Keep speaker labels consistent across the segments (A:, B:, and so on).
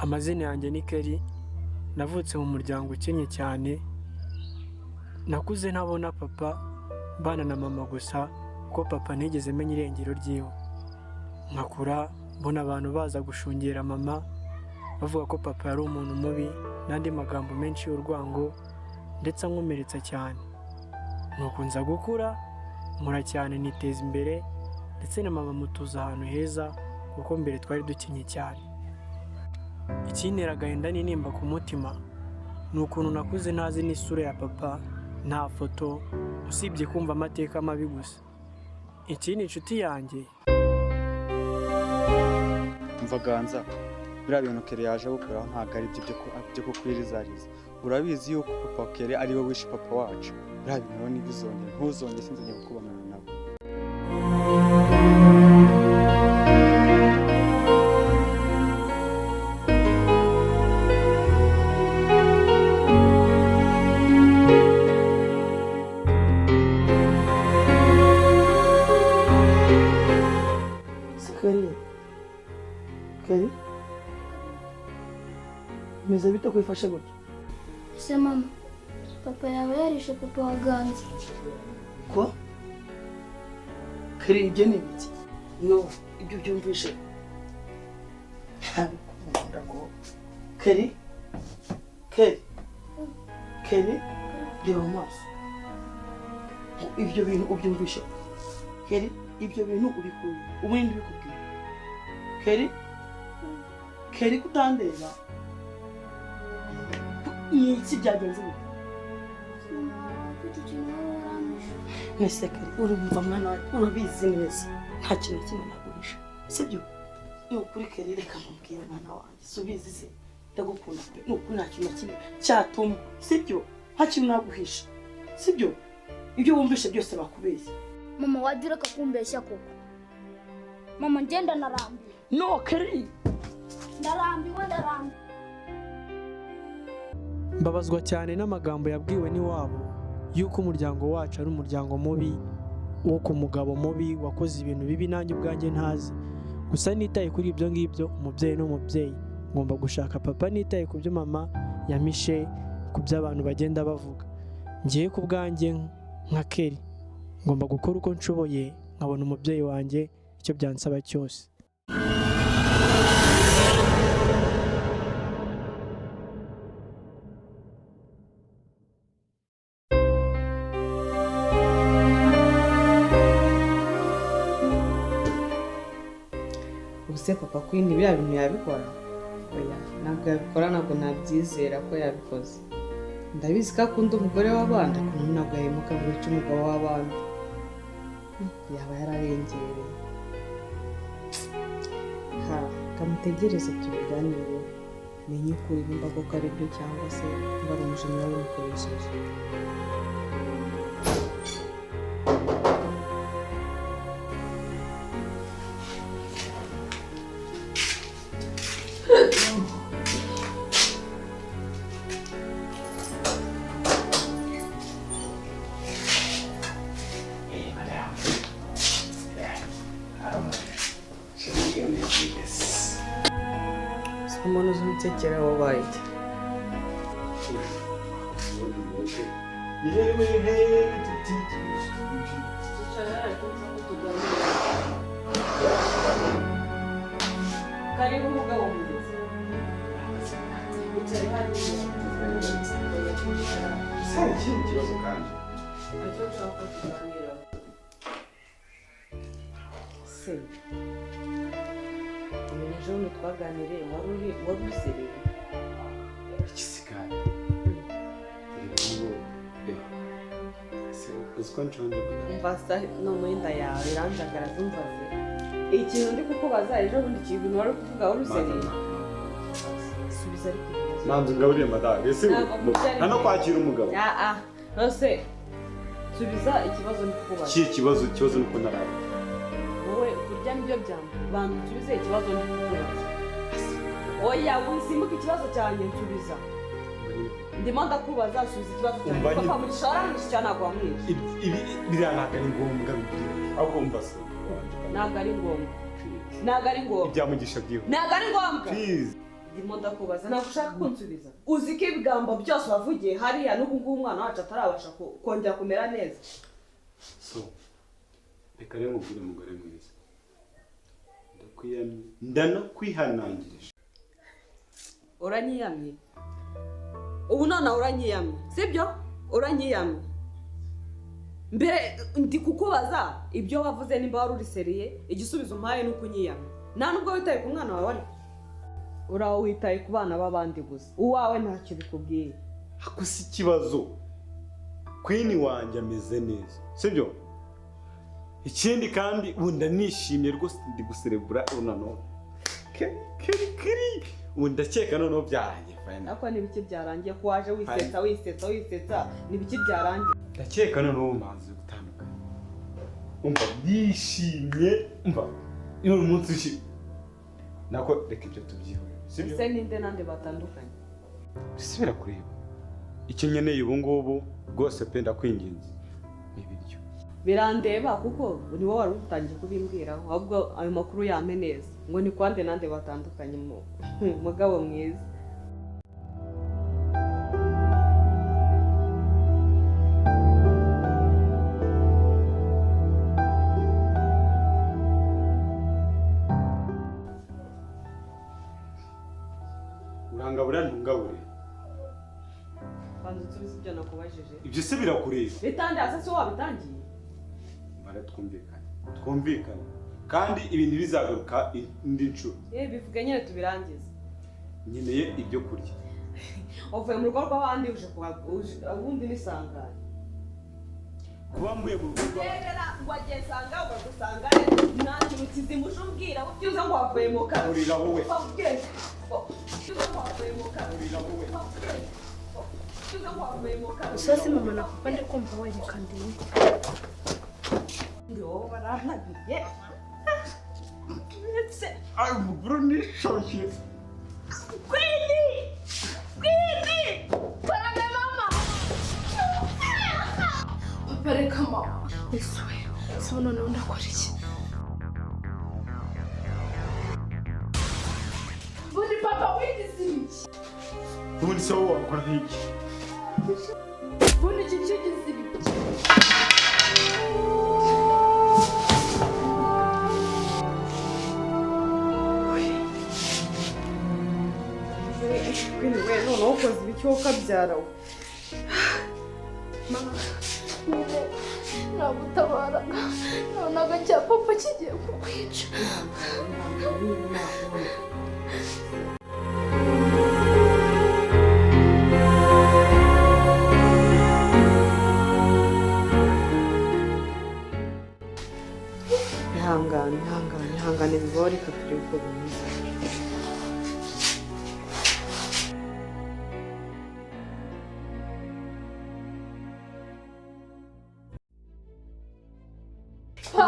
A: Amazina yanjye ni Kelly, navutse mu muryango ukennye cyane, nakuze ntabona papa, mbana na mama gusa kuko papa ntigeze menya irengero ryiwe. Nkakura mbona abantu baza gushungera mama bavuga ko papa yari umuntu mubi n'andi magambo menshi y'urwango ndetse ankomeretsa cyane. Nuko nza gukura nkura cyane niteza imbere ndetse na mama mutuza ahantu heza kuko mbere twari dukenye cyane. Ikintera agahinda n'intimba ku mutima ni ukuntu nakuze ntazi n'isura ya papa, nta foto, usibye kumva amateka mabi gusa. Iki ni inshuti yanjye.
B: Umva Ganza, biriya bintu Kelly yaje gukora ntabwo ari byo kukwiriza. Urabizi yuko papa Kelly ari we wishe papa wacu. Biriya bintu rero ntibizongere, ntuzongere, sinzongera kukubonana nawe.
C: Kelly? Meze bite kwifashe gutya?
D: Se mama, papa yaba yarishe papa wa Ganza.
C: Ko? Kelly ibyo ni ibiki? No, ibyo byumvishe. Ndako. Kelly? Kelly? Reba amaso. Ibyo bintu ubyumvishe. Kelly, ibyo bintu ubikuye. Ubu ndi bikubwiye. Kelly kutandeba. Iki byagenze bite? Nese Kelly, urumva mwana wawe, urabizi neza. Nta kintu kimwe nagurisha. Sibyo? Nukuri Kelly reka mubwire mwana wanjye. Subizi se. Ndagukunda pe. Nukuri nta kintu kimwe cyatuma. Sibyo? Nta kintu naguhisha. Sibyo? Ibyo wumvishe byose bakubeshya.
D: Mama wadira kakumbeshya koko. Mama ngenda narambiwe.
C: No Kelly.
D: Ndarambiwe.
A: Mbabazwa cyane n'amagambo yabwiwe n'iwabo yuko umuryango wacu ari umuryango mubi, wo ku mugabo mubi wakoze ibintu bibi nanjye ubwanjye ntazi. Gusa nitaye kuri ibyo ngibyo, umubyeyi n'umubyeyi, ngomba gushaka papa nitaye ku byo mama yamishe, ku byo abantu bagenda bavuga. Ngiye ku bwanjye nka Kelly, ngomba gukora uko nshoboye nkabona umubyeyi wanjye icyo byansaba cyose.
E: Ubuse papa Queen biriya bintu yabikora? Oya, ntabwo yabikora, ntabwo nabyizera ko yabikoze. Ndabizi ko akunda umugore w'abandi, ariko ntabwo yahemuka ngo yice umugabo w'abandi. Yaba yararengereye. Kamutegereze tubiganire, menye ukuri nimba koko ari byo cyangwa se niba ari umujinya w'umukoresheje. Umuntu uzi umutekera wabaye iki? Karibu umugabo mwiza.
F: Ikibazo kandi.
E: Se. Ejo twaganiriye wari usereye.
F: Ikisikari. Uziko nshonje kuda.
E: Mbasa no mwenda yawe iranjagara zumvaze. Ikintu ndi kukubaza ejo bundi kintu wari kuvuga wari usereye. Subiza ariko.
F: Nanzu ngaburiye madame. Ese hano kwakira umugabo.
E: Nose subiza ikibazo ndi kukubaza.
F: Ikibazo nuko naraba.
E: Wowe kurya nibyo byambo. Bantu subize ikibazo ndi kukubaza. Oya, wisimbuka ikibazo cyanjye nsubiza. Ndimo ndakubaza subiza ikibazo cyanjye. Papa muri sharangisha cyane agwamwisha.
F: Ibi biranaka ni ngombwa bibiri. Ahubwo mbase.
E: Ntabwo ari ngombwa. Ntabwo ari ngombwa.
F: Ibyamugisha byiho.
E: Ntabwo ari ngombwa.
F: Please.
E: ndimo ndakubaza ntabwo ushaka kunsubiza uzi ko ibigambo byose wavugiye hariya n'ubu ngubu umwana wacu atarabasha kongera kumera neza
F: so reka rero mubwire umugore mwiza ndakwiyamye ndanakwihanangirije
E: uranyiyamye ubu none uranyiyamye sibyo uranyiyamye mbere ndi kukubaza ibyo wavuze nimba wari uriseriye igisubizo umpaye ni ukunyiyamye nta nubwo witaye ku mwana wawe ariko uraho witaye ku bana b'abandi gusa uwawe ntacyo bikubwiye
F: ako si ikibazo Queen wanjye ameze neza sibyo ikindi kandi ubu ndanishimye rwose ndi guserebura urunano kiri ubu ndakeka noneho byarangiye fayina
E: ariko n'ibiki byarangiye ko waje wisetsa n'ibiki byarangiye
F: ndakeka noneho umaze gutandukana umva ndishimye umva iyo umunsi ushimye nako reka ibyo tubyihorere sibyo
E: ese ninde nande batandukanye
F: bisubira kureba icyo nkeneye ubu ngubu rwose pe ndakwinginze ni ibiryo
E: birandeba kuko ni wowe wari utangiye kubimbwiraho ahubwo ayo makuru yame neza ngo ni kwande nande batandukanye mugabo mwiza
F: urangabura ntungabure
E: banza usubize ibyo nakubajije
F: ibyo se birakureba
E: bitangiye ase so wabitangiye
F: bara twumvikane kandi ibintu bizagaruka indi nshuro
E: bivuge nyine tubirangize
F: nkeneye ibyo kurya
E: uvuye mu rugo rw'abandi uje ubundi nisangane
F: kuba mbuye mu rugo
E: rero wagiye sanga ugusanga nta kintu kizimusha umbwira ubyuze ngo wavuye mu kazi
F: urira wowe
D: Usosi mama na papa ndi kumva werekaniye.
E: Yo baranagiye.
F: ay umuguru nishoshye
D: Kwini! Parame mama! Papa reka mama. Iswe. So none ndakora iki? Buri papa wigizibiki.
F: ubundi se wowe wakora nk'iki
D: Buri iki kigizibiki.
E: Kwini we none ukoze ibiki wowe ukabyara we
D: Mama, nagutabaraga none agacya papa kigiye kukwica.
E: ihangane bibaho reka turi uko bimeze
D: Ma,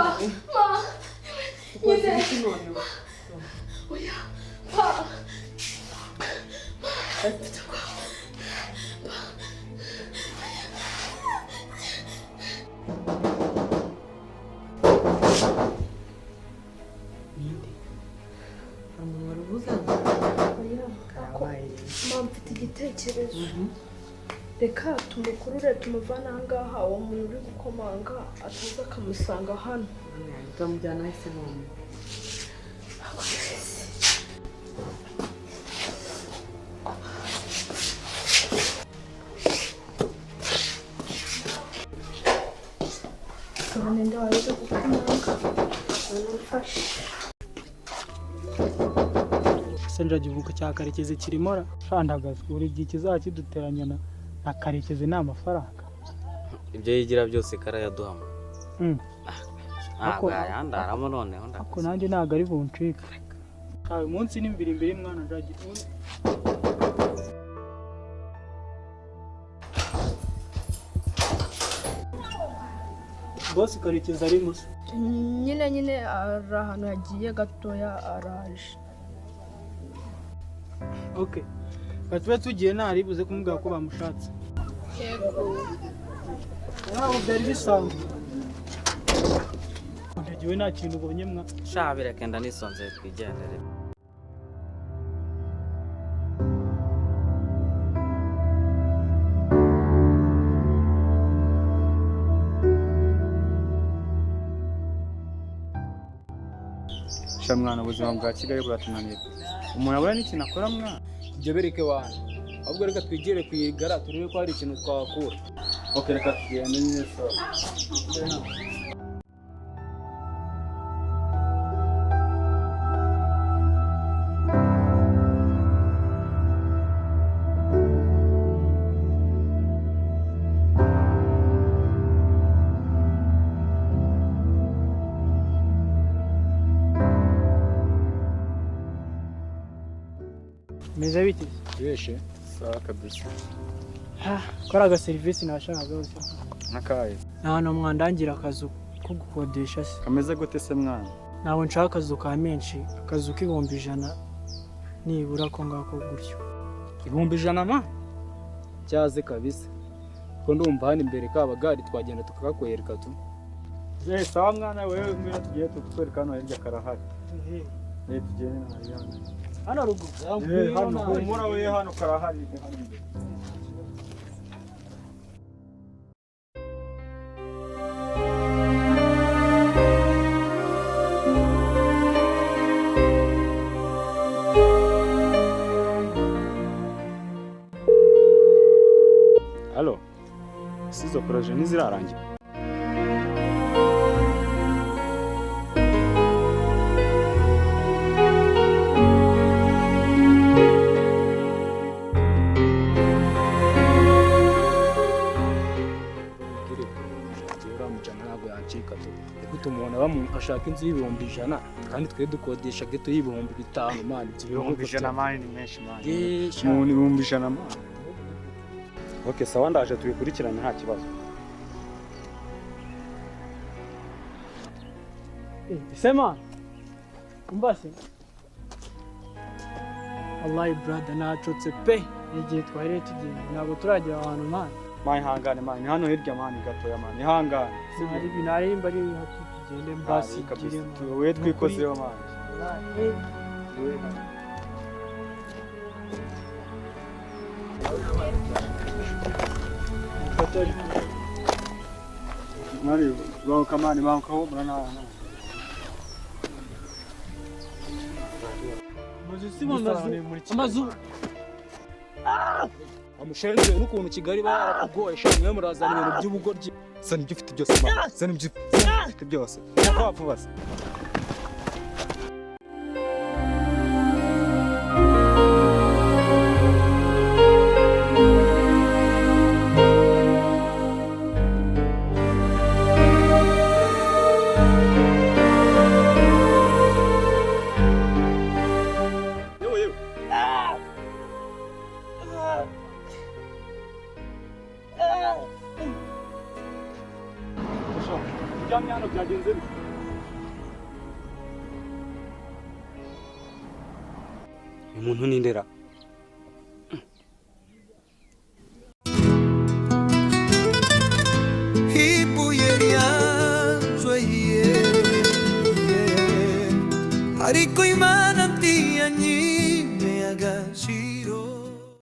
E: ukoze ibiki noneho
D: oya, pa. Mama mfite igitekerezo. Reka tumukurure tumuvana aha ngaha uwo muntu uri gukomanga ataza akamusanga hano.
E: turamujyana ahise none
D: Ninde waje gukomanga namufashe.
A: Senja givuga cya Karekezi kirimora shandagaza buri gihe kizakiduteranya na Karekezi n'amafaranga
G: ibyo yigira byose karayaduhama
A: Ako
G: yandaramo noneho
A: ako nanjye ntago ari buncika uyu munsi ni mbiri mwana ndagira boss Karekezi ari musa
D: nyine ari ahantu yagiye gatoya araje.
A: Okay batube tugiye ntaribuze kumubwira ko bamushatse
D: Yego.
A: Ntabwo byari bisanzwe ndagiwe nta kintu ubonye mwa
G: shabira kenda nisonze twigendere
B: sha mwana ubuzima bwa Kigali buratunanira umuntu abura n'ikintu akora mwana
H: ibyo bereke wana ahubwo reka twigire kwigara turebe ko hari ikintu twakura.
B: okay reka tugende nyine so
A: meze bite?
H: Yeshe
B: sawa kabisa
A: Kora agaserivisi nashakaga gose.
B: nakaye
A: Nta mwandangira akazu ko gukodesha se.
B: kameze gute se mwana
A: Ntabwo nshaka akazu ka menshi, akazu k'ibihumbi 100 nibura ko ngako gutyo.
H: 100 ma cyaze kabisa ko ndumva hano imbere kabagari twagenda tukakwereka tu.
B: sawa mwana wewe mwira tugiye tukwereka hano hirya karahari tugende na Ariana
A: Hano rugo.
B: hano humura we hano karahari hano imbere
F: Halo. Sizo proje ntizirarangira.
H: Ashaka inzu y'ibihumbi 100 kandi twe dukodesha geto y'ibihumbi 5 man
B: ibihumbi 100 mani ni menshi mani
H: mu
B: ibihumbi 100 mani
F: Okay, sawa ndaje tubikurikirane nta kibazo.
A: Sema. Umbase. Wallahi brother natutse pe. Igihe twari tugenda ntabwo turagera ahantu man.
B: mani hangane mani hano hirya mani gatoya mani hangane
A: Ari binari mbari hafi tugende mbasi
B: kabisa
A: giremo.
B: we twikozeho mani mani banka mani banka ho murana
A: Amazu.
H: amushenze n'ukuntu Kigali barakugoye shamwe murazana ibintu by'ubugoryi.
B: sani ibyo ufite byose mani sani ibyo ufite byose nako base
F: Hano byagenze bite?
G: Umuntu nindera.
I: IBUYE RY'ANZWE ariko Imana ntiyanyibagirwa